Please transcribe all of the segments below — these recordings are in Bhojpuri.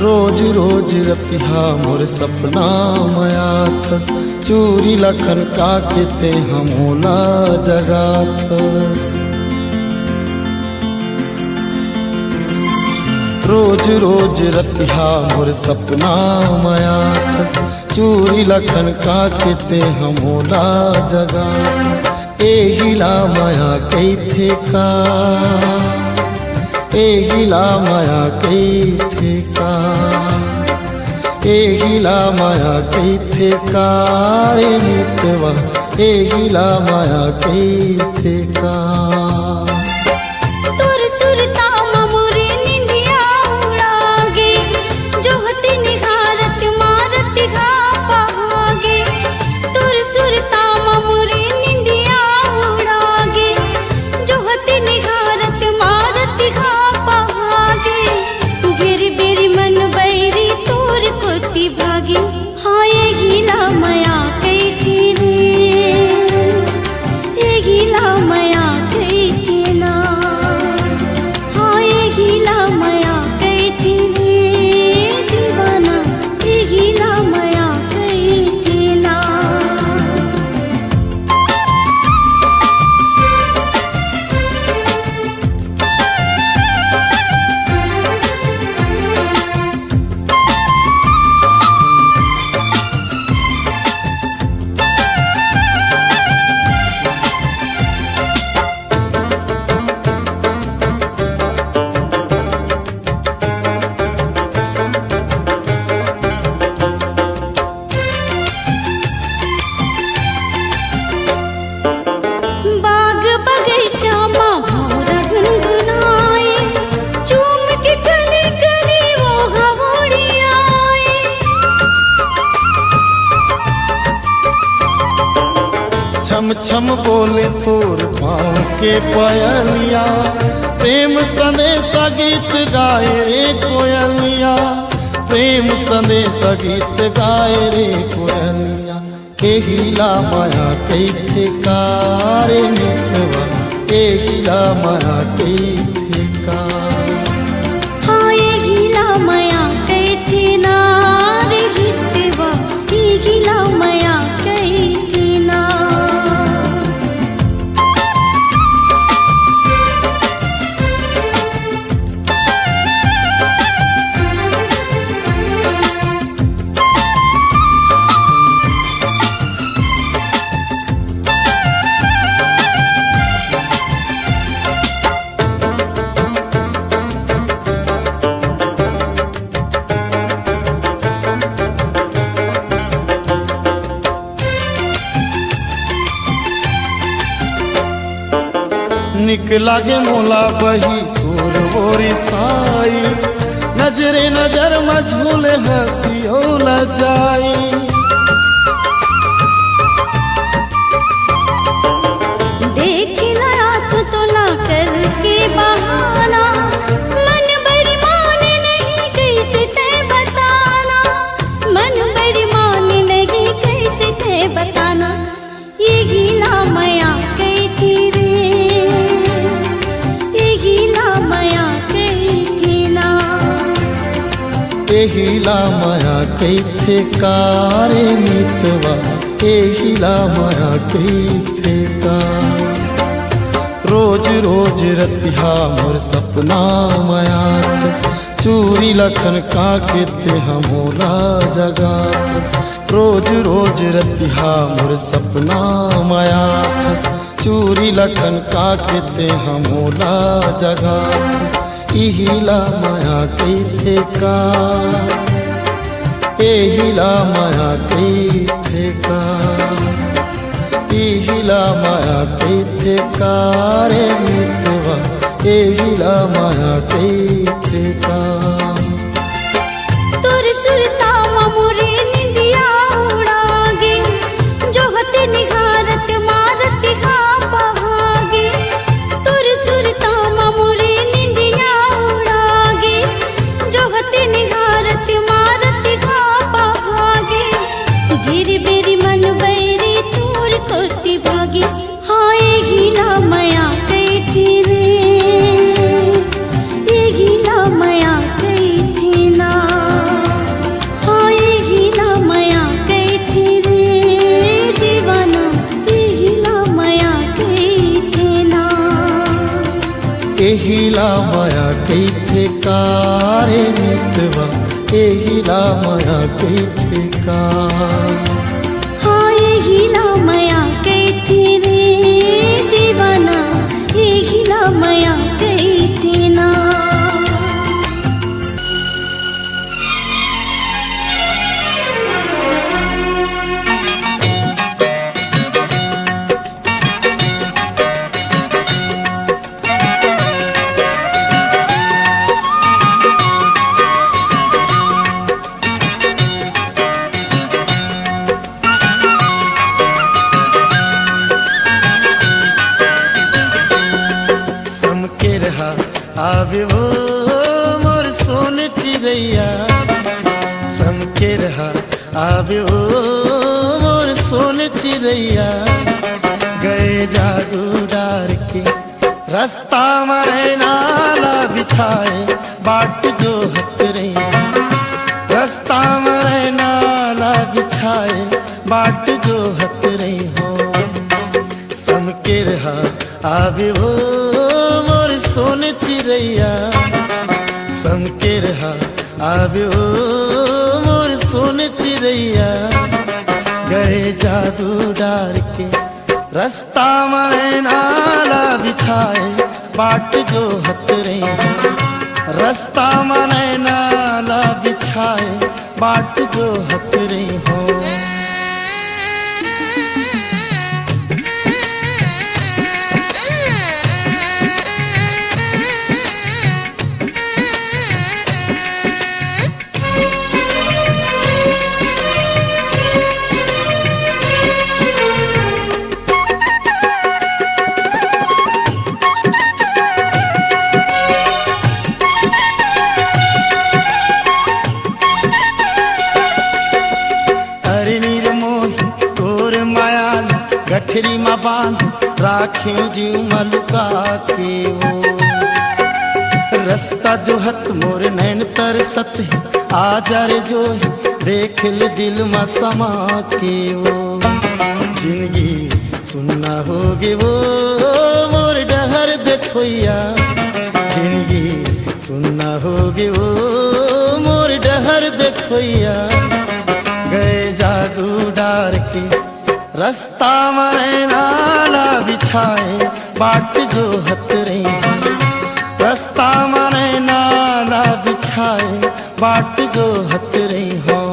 रोज रोज रतिहा मोर सपना मया थस, चूरी लखन का केते हमोला जगा थस। रोज रोज रतिहा मोर सपना मया थस, चूरी लखन का केते हमोला जगा थस। एहिला माया कैथे का, एहिला माया कैथे का, एहिला माया कैथे का रे मितवा, एहिला माया कैथे का। तोर सुरता मोरे निंदिया उड़ागे, जोहती निहारत मारत घा पागे। तोर सुरता मोरे निंदिया उड़ागे, जोहती निहारत मारत घा पागे। गिर बेरी मन बैरी तोर कोती भागी, हाँ ये गिला माया कैथी रे, ये गिला माया कैथी ना, हाँ ये गिला माया कैथी रे दीवाना, ये गिला माया कैथी ना। बाग बगीचा माँ भौरा गुनगुनाए, चूम के गली गली वो घवोड़ी आए। छम छम बोले तोर पाँव के पायलिया, प्रेम संदेशा गीत गाए रे कोयलिया, प्रेम संदेशा गीत गाए रे कोयलिया। एहिला माया कैथे का रे मितवा, एहिला माया कैथे का। हाँ ये गिला माया कैथी ना रे हितवा, ये गिला माया कैथी ना। निक लागे मोला बही तोर बोरी साई, नजरे नजर मझूले हंसियोला जाई। देख लाया तो ना करके बहाना, मन बेईमान नहीं कैसे ते बताना, मन बेईमान नहीं कैसे ते बताना। ये गिला माया कैथी रे, ये गिला माया कैथी ना। एहिला माया कैथे का रे मितवा, एहिला माया कैथे का। रोज रोज रतिहा मोर सपना माया थस, चूरी लखन का केते हमोला जगा थस। रोज रोज रतिहा मोर सपना माया थस, चूरी लखन का केते हमोला जगा थस। एहिला माया कैथे का, एहिला माया कैथे का, एहिला माया कैथे का रे मितवा, एहिला माया कैथे का। तोर सुरता मोरे निंदिया उड़ागे, जोहती निहारत मारत घा पागे। तोर सुरता मोरे निंदिया उड़ागे, जोहती निहारत मारत घा पागे। गिर बेरी मन बैरी तोर कोती भागी, हाँ ये गिला माया कैथी रे, ये गिला माया कैथी ना। एहिला माया कैथे कारे मितवा एहिला माया कैथे का हाँ एहिला माया कैथे रे दीवाना एहिला माया कैथे ना। आवे वो मोर सोन चिड़ैया समके रहा आवे वो मोर सोन चिड़ैया गए जादू डार के रास्ता मारे नाला बिछाए बाट जो हत रही रास्ता मारे नाला बिछाए बाट जो हत रही हो समके रहा आवे वो सोन चिड़ैया समके रहा आवे मोर सोन चिड़ैया गए जादू डार के रास्ता में नाला बिछाए बाट जो हत रही रास्ता में नाला बिछाए बाट जो हत रही हो। गठरी में बांध राखे जीव मलुका के वो रास्ता जो हत मोर नैन तर सत है आजा रे जो देख ले दिल में समा के वो जिंदगी सुनना होगे वो मोर डहर देखोया जिंदगी सुनना होगे वो मोर डहर देखोया गए जादू डार के रास्ता में नाला बिछाए बाट जो हत रही रास्ता में नाला बिछाए बाट जो हत रही हो।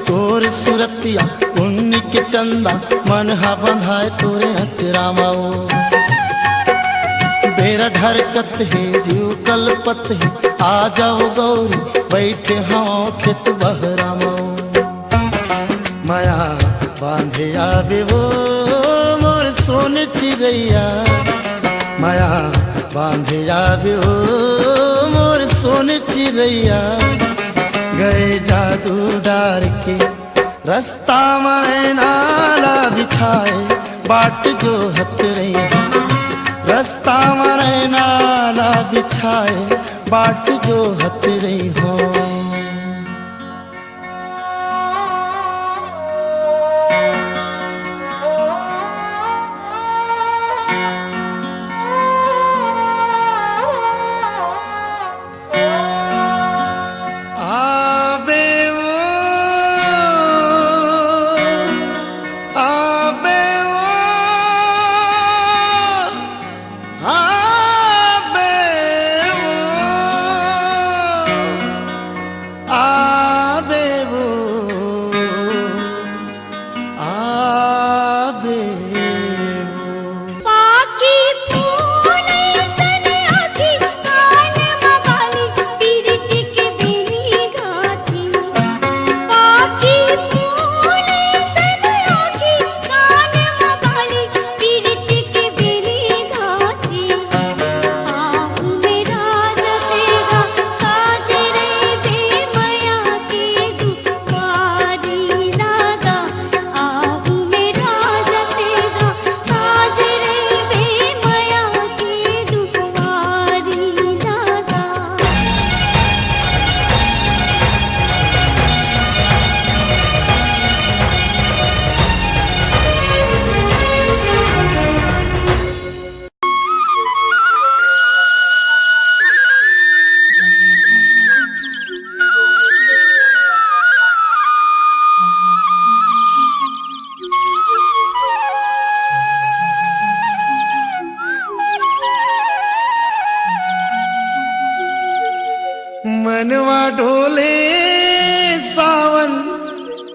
तोर सुरतिया उन्नी के चंदा मन हा बंधाए तोरे अचरा माओ बेरा ढरकत है जीव कलपत है आ जाओ गौरी बैठे हाँ खेत बहरा माओ माया बांधे आवे वो मोर सोन चिड़ैया माया बांधे आवे वो मोर सोन चिड़ैया गए जादू डार के रास्ता में नाला बिछाए बाट जो हत रही रास्ता में नाला बिछाए बाट जो हत रही हो।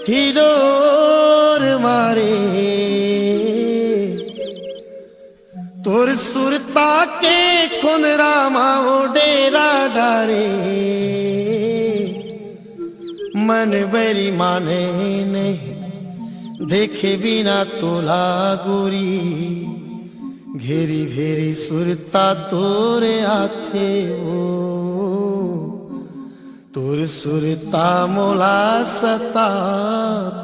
हिलोर मारे तोर सुरता के खुनरा माओ डेरा डारे मन बरी माने नहीं देखे बिना तोला गोरी घेरी भेरी सुरता तोरे आथे ओ तोर सुरता मोला सता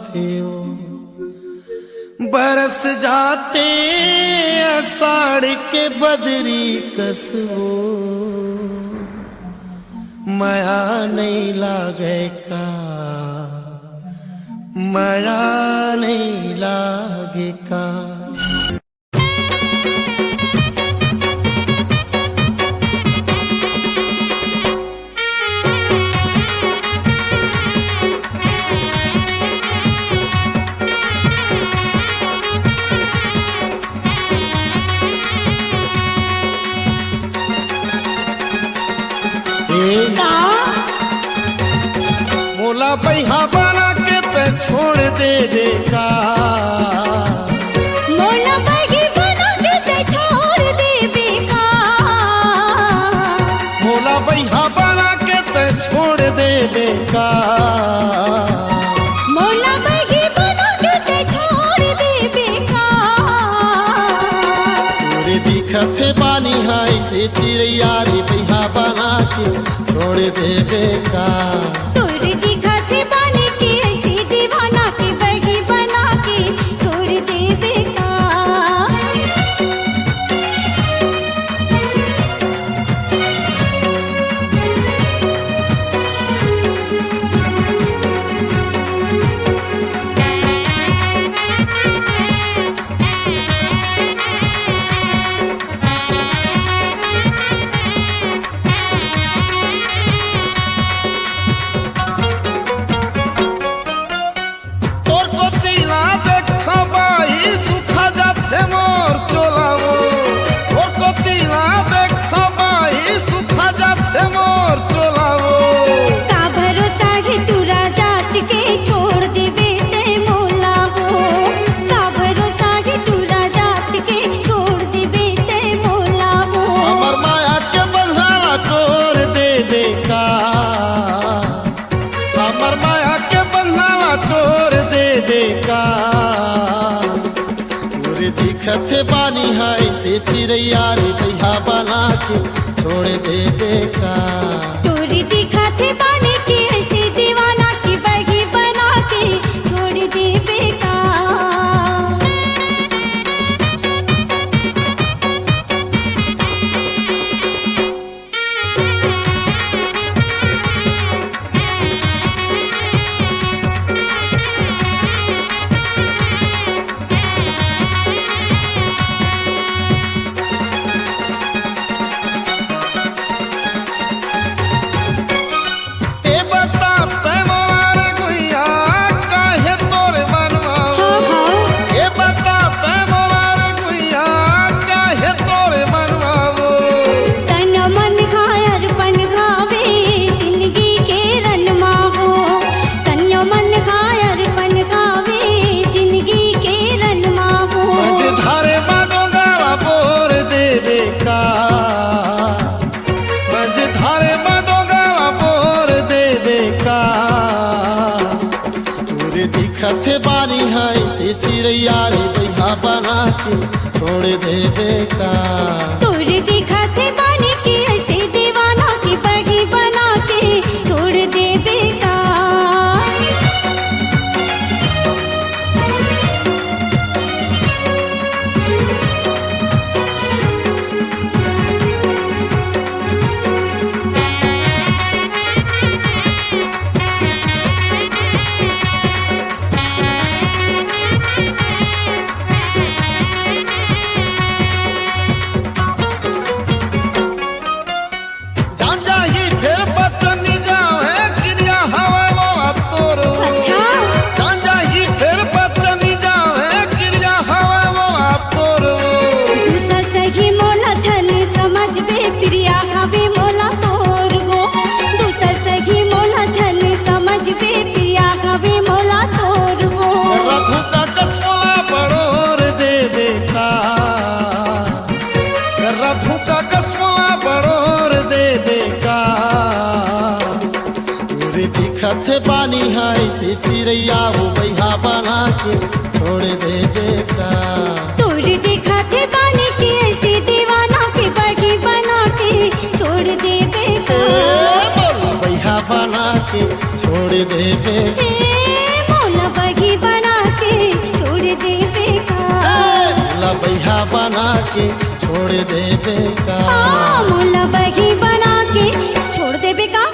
थे ओ बरस जाते अषाढ़ के बदरी कसवो माया नहीं लागे का माया नहीं लागे का। मोला बैहा बना के ते छोड़ दे बेका मोला बैगी बना के ते छोड़ दे बेका मोला बैहा बना के ते छोड़ दे बेका मोला बैगी बना के ते छोड़ दे बेका तोरे दिखत बानी हाय से चिड़ैया रे बैहा बना के छोड़ दे बेका तोरे दिखत बानी के ऐसे दीवाना के बैगी बना के छोड़ दे बेका तोरे दिखत बानी हाय से चिड़ैया रे बैहा बना के छोड़ दे बेका तोरे दिखत बानी के ऐसे दीवाना की बैगी बना के छोड़ दे बेका दिखत बानी हाय से चिड़ैया रे बैहा बना के छोड़ दे बेका तोरे दिखत बानी के ऐसे दीवाना की बैगी बना के छोड़ दे बेका पानी है से चिड़ैया हो बैहा बना के छोड़ दे बेका। तोर देखा थे बाने के ऐसे दीवाना के बगी बना के छोड़ दे बेका। मोला बैहा बना के छोड़ दे बेका। मोला बगी बना के छोड़ दे बेका। मोला बैहा बना के छोड़ दे बेका। मोला बगी बना के छोड़ दे बेका।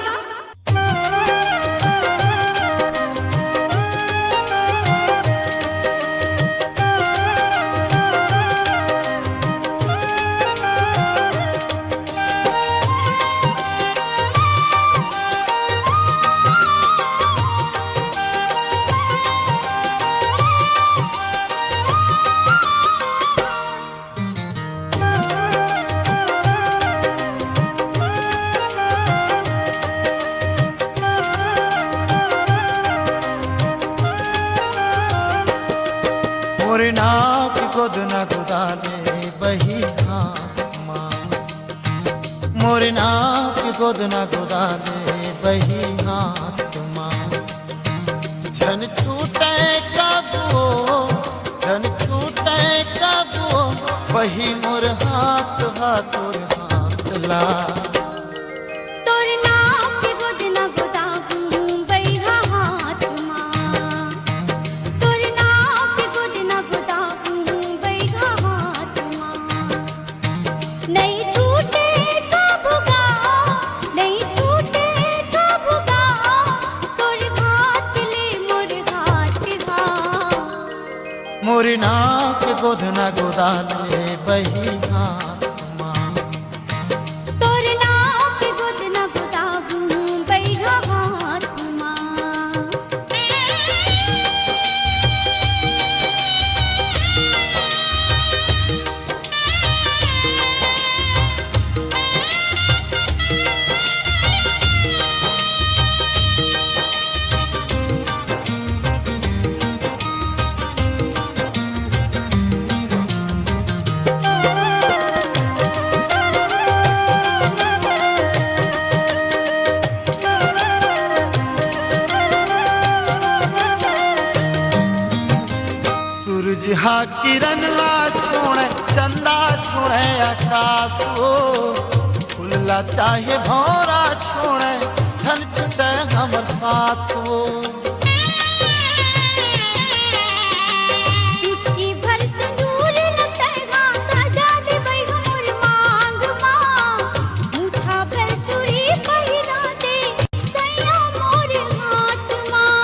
मोरे नाक गोद न गुदाले बही हाथ माँ। मोरे नाक गोद न गुदाले बही हाथ माँ। झन छूटे कबो झन छूटे कबो बही मोर हाथ हाथोर हाथ ला। तोर नाक गोद न गोदाबू बैहा हाथ माँ। तोर नाक गोद न गोदाबू बैहा हाथ माँ। नहीं छूटे कबूगा नहीं छूटे कबूगा तोर हाथ ले मोर हाथ गा। मोरे नाक गोद न गुदाले बही हाथ माँ। तोर नाक गोद न गोदाबू बैहा हाथ माँ। सूरज हा किरण ला छोड़े चंदा छोड़े आकाश हो। फूलला चाहे भौरा छोड़े झन छुटे हमर साथ हो। चुटकी भर सिंदूर लतैगा सजा दे बैगा मोर मांग माँ। मुठा भर चूड़ी पहिरा दे सैया मोर हाथ माँ।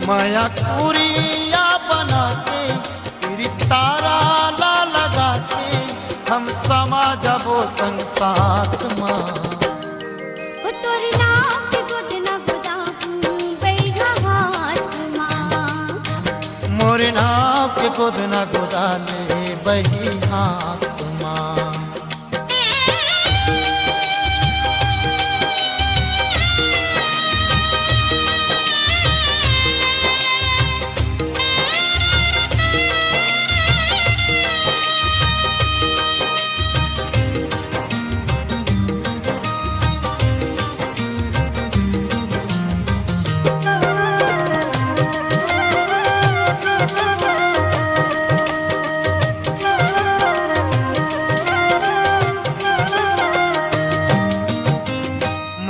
माया कुरिया बना के तेरी तारा ला लगा के हम समा जबो संग साथ माँ। ओ तोर नाक गोद न गोदाबू बैगा हाथ माँ। मोरे नाक गोद न गोदाले बही हाथ माँ।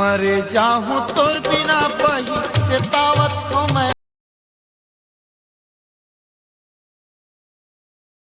मरे जाहूँ तोर बिना बही चेतावत को मैं।